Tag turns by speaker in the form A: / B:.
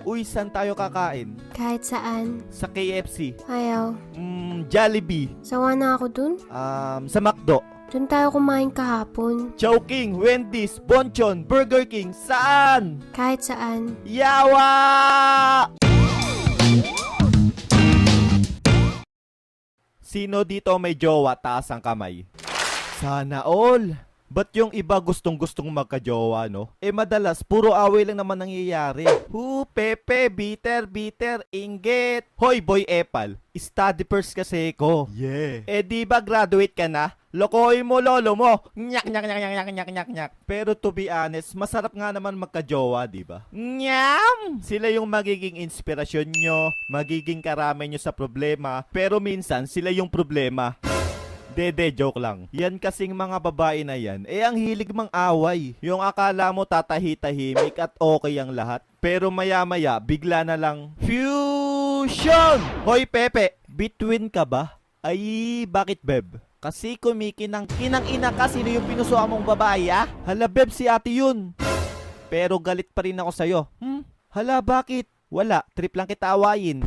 A: Uy, saan tayo kakain?
B: Kahit saan.
A: Sa KFC?
B: Ayaw.
A: Jollibee?
B: Sawa na ako dun.
A: Sa McDo?
B: Dun tayo kumain kahapon.
A: Chowking, Wendy's, Bonchon, Burger King, saan?
B: Kahit saan.
A: Yawa! Sino dito may jowa? Taas ang kamay. Sana all. Ba't yung iba gustong-gustong magka-jowa, no? Madalas, puro away lang naman nangyayari. Pepe, bitter, inggit. Hoy, boy epal. Study first kasi ko. Yeah. Di ba graduate ka na? Lokoy mo lolo mo. Nyak. Pero to be honest, masarap nga naman magka-jowa, di ba? Nyam! Sila yung magiging inspirasyon nyo, magiging karami nyo sa problema, pero minsan sila yung problema. Dede, joke lang. Yan kasing mga babae na yan, ang hilig mang away. Yung akala mo tatahi-tahimik at okay ang lahat. Pero maya-maya, bigla na lang, fusion! Hoy Pepe, between ka ba? Ay, bakit beb? Kasi kumikinang ina ka, sino yung pinusuan mong babae ah? Hala beb, si ate yun. Pero galit pa rin ako sa'yo. Hala bakit? Wala, trip lang kita awayin.